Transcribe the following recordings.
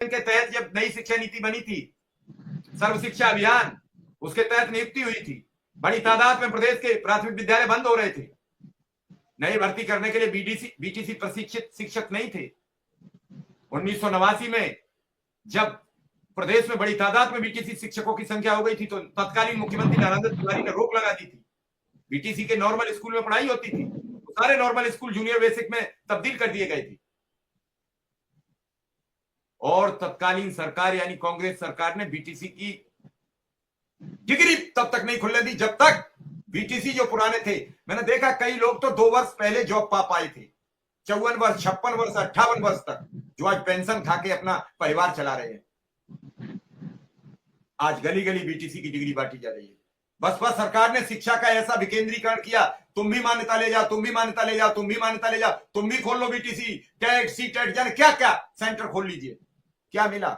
के तहत जब नई शिक्षा नीति बनी थी, सर्व शिक्षा अभियान, उसके तहत नियुक्ति हुई थी। बड़ी तादाद में प्रदेश के प्राथमिक विद्यालय बंद हो रहे थे, नई भर्ती करने के लिए बीटीसी प्रशिक्षित शिक्षक नहीं थे। 1989 में जब प्रदेश में बड़ी तादाद में बीटीसी शिक्षकों की संख्या हो गई थी तो तत्कालीन मुख्यमंत्री नारायण तिवारी ने रोक लगा दी थी। बीटीसी के नॉर्मल स्कूल में पढ़ाई होती थी, तो सारे नॉर्मल स्कूल जूनियर बेसिक में तब्दील कर दिए गए थे। और तत्कालीन सरकार यानी कांग्रेस सरकार ने बीटीसी की डिग्री तब तक नहीं खुलने दी जब तक बीटीसी जो पुराने थे, मैंने देखा कई लोग तो 2 वर्ष पहले जॉब पा पाए थे, 54 वर्ष, 56 वर्ष, 58 वर्ष तक, जो आज पेंशन खा के अपना परिवार चला रहे हैं। आज गली गली बीटीसी की डिग्री बांटी जा रही है। बसपा सरकार ने शिक्षा का ऐसा विकेंद्रीकरण किया, तुम भी मान्यता ले जाओ, तुम भी मान्यता ले जाओ, तुम भी मान्यता ले जाओ, तुम भी खोल लो बीटीसी, टेट, सीटेट, जाने क्या क्या सेंटर खोल लीजिए। क्या मिला?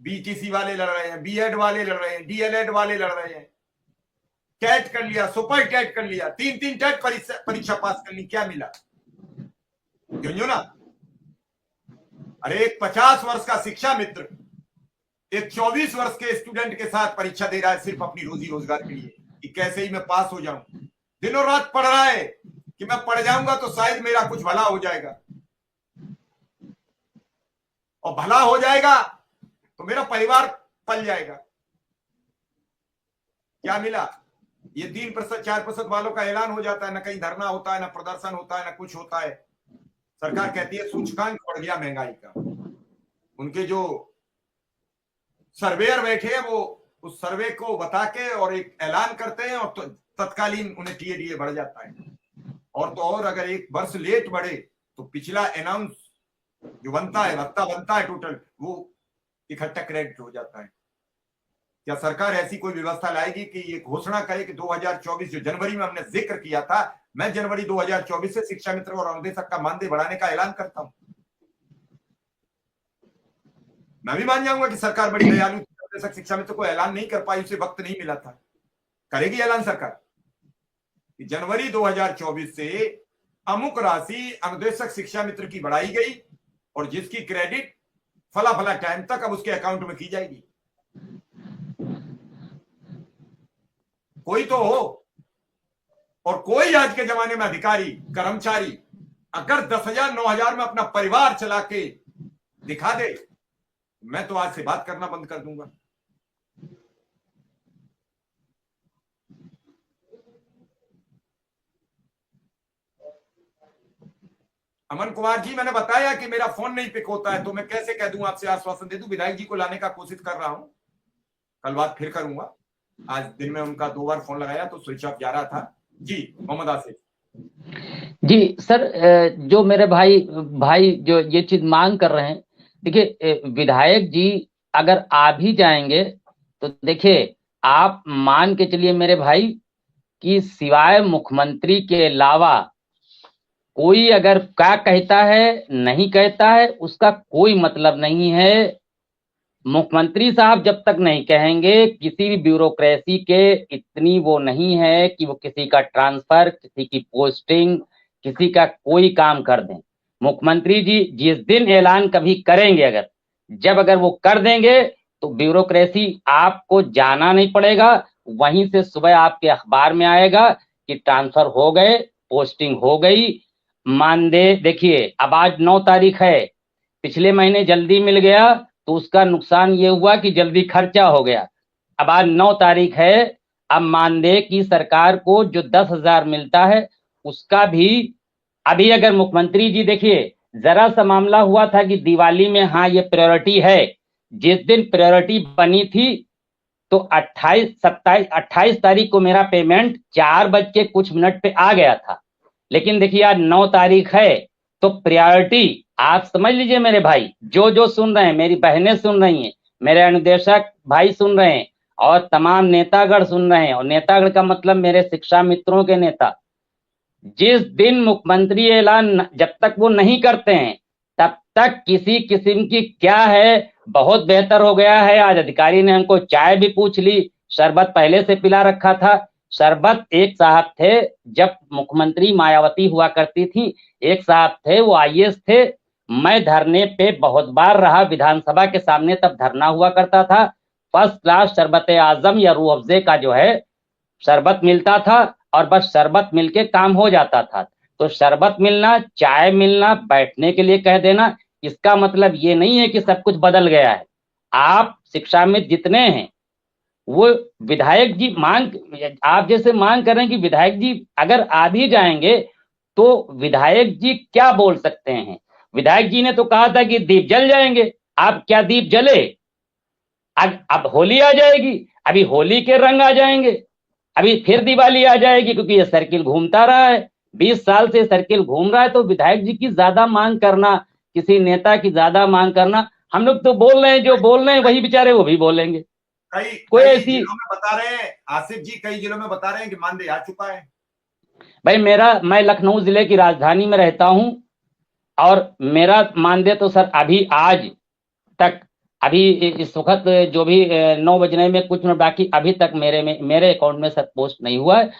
बीटीसी वाले लड़ रहे हैं, बीएड वाले लड़ रहे हैं, डीएलएड वाले लड़ रहे हैं, टेट कर लिया, सुपर टेट कर लिया, 3 टेट परीक्षा पास कर ली, क्या मिला? क्यों ना? अरे एक 50 वर्ष का शिक्षा मित्र एक 24 वर्ष के स्टूडेंट के साथ परीक्षा दे रहा है सिर्फ अपनी रोजी रोजगार के लिए कि कैसे ही मैं पास हो जाऊं। दिनों रात पढ़ रहा है कि मैं पढ़ जाऊंगा तो शायद मेरा कुछ भला हो जाएगा, और भला हो जाएगा तो मेरा परिवार पल जाएगा। क्या मिला? ये 3% 4% वालों का ऐलान हो जाता है, ना कहीं धरना होता है, ना प्रदर्शन होता है, ना कुछ होता है। सरकार कहती है सूचकांक बढ़ गया महंगाई का। उनके जो सर्वेयर बैठे हैं वो उस सर्वे को बता के और एक ऐलान करते हैं और तो तत्कालीन उन्हें टीएडीए बढ़ जाता है। और तो और अगर एक वर्ष लेट बढ़े तो पिछला अनाउंस जो बनता है, भत्ता बनता है टोटल, वो इकट्ठा क्रेडिट हो जाता है। क्या सरकार ऐसी कोई व्यवस्था लाएगी कि ये घोषणा करे कि 2024 जो जनवरी में हमने जिक्र किया था, मैं जनवरी 2024 से शिक्षा मित्र और अनुदेशक का मानदेय बढ़ाने का ऐलान करता हूं। मैं भी मान जाऊंगा कि सरकार बड़ी दयालु थी, अनुदेशक शिक्षा मित्र को ऐलान नहीं कर पाई, उसे वक्त नहीं मिला था। करेगी ऐलान सरकार कि जनवरी 2024 से अमुक राशि अनुदेशक शिक्षा मित्र की बढ़ाई गई और जिसकी क्रेडिट फला फला टाइम तक अब उसके अकाउंट में की जाएगी। कोई तो हो। और कोई आज के जमाने में अधिकारी कर्मचारी अगर 10,000 9,000 में अपना परिवार चला के दिखा दे, मैं तो आज से बात करना बंद कर दूंगा। अमन कुमार जी, मैंने बताया कि मेरा फोन नहीं पिक होता है, तो मैं कैसे कह दूं, आपसे आश्वासन दे दूं। विधायक जी को लाने का कोशिश कर रहा हूं, कल बात फिर करूंगा। आज दिन में उनका 2 बार फोन लगाया तो स्विच ऑफ जा रहा था। जी मोहम्मद आसिफ जी सर, जो मेरे भाई जो ये चीज मांग कर रहे हैं, देखिए विधायक जी अगर आ भी जाएंगे तो देखिए आप मान के चलिए मेरे भाई कि सिवाय मुख्यमंत्री के अलावा कोई अगर क्या कहता है नहीं कहता है उसका कोई मतलब नहीं है। मुख्यमंत्री साहब जब तक नहीं कहेंगे, किसी भी ब्यूरोक्रेसी के इतनी वो नहीं है कि वो किसी का ट्रांसफर, किसी की पोस्टिंग, किसी का कोई काम कर दें। मुख्यमंत्री जी जिस दिन ऐलान कभी करेंगे, अगर वो कर देंगे तो ब्यूरोक्रेसी आपको जाना नहीं पड़ेगा, वहीं से सुबह आपके अखबार में आएगा कि ट्रांसफर हो गए, पोस्टिंग हो गई, मानदेय। देखिए अब आज 9 तारीख है, पिछले महीने जल्दी मिल गया तो उसका नुकसान ये हुआ कि जल्दी खर्चा हो गया। अब आज 9 तारीख है, अब मानदेय की सरकार को जो 10,000 मिलता है उसका भी अभी अगर मुख्यमंत्री जी, देखिए जरा सा मामला हुआ था कि दिवाली में हाँ ये प्रायोरिटी है, जिस दिन प्रायोरिटी बनी थी तो 28 तारीख को मेरा पेमेंट 4:00 पे आ गया था। लेकिन देखिए आज 9 तारीख है तो प्रायोरिटी आप समझ लीजिए मेरे भाई, जो सुन रहे हैं, मेरी बहनें सुन रही हैं, मेरे अनुदेशक भाई सुन रहे हैं और तमाम नेतागण सुन रहे हैं, और नेतागण का मतलब मेरे शिक्षा मित्रों के नेता। जिस दिन मुख्यमंत्री ऐलान जब तक वो नहीं करते हैं तब तक किसी किस्म की क्या है, बहुत बेहतर हो गया है। आज अधिकारी ने हमको चाय भी पूछ ली, शरबत पहले से पिला रखा था। शरबत एक साहब थे, जब मुख्यमंत्री मायावती हुआ करती थी, एक साहब थे वो आईएएस थे, मैं धरने पे बहुत बार रहा, विधानसभा के सामने तब धरना हुआ करता था। फर्स्ट क्लास शरबत आजम या रूह अफ़ज़े का जो है शरबत मिलता था, और बस शरबत मिलके काम हो जाता था। तो शरबत मिलना, चाय मिलना, बैठने के लिए कह देना, इसका मतलब ये नहीं है कि सब कुछ बदल गया है। आप शिक्षा में जितने हैं वो विधायक जी आप जैसे मांग कर रहे हैं कि विधायक जी अगर आ भी जाएंगे तो विधायक जी क्या बोल सकते हैं? विधायक जी ने तो कहा था कि दीप जल जाएंगे। आप क्या दीप जले? अब होली आ जाएगी, अभी होली के रंग आ जाएंगे, अभी फिर दिवाली आ जाएगी, क्योंकि ये सर्किल घूमता रहा है, 20 साल से सर्किल घूम रहा है। तो विधायक जी की ज्यादा मांग करना, किसी नेता की ज्यादा मांग करना, हम लोग तो बोल रहे हैं, जो बोल रहे हैं वही बेचारे वो भी बोलेंगे। कोई कई ऐसी जिलों में बता रहे हैं आसिफ जी, कई जिलों में बता रहे हैं कि मानदेय आ चुका है। भाई मैं लखनऊ जिले की राजधानी में रहता हूं, और मेरा मानदेय तो सर अभी आज तक, अभी इस वक्त जो भी 9 बजने में कुछ मिनट बाकी, अभी तक मेरे अकाउंट में सर पोस्ट नहीं हुआ है।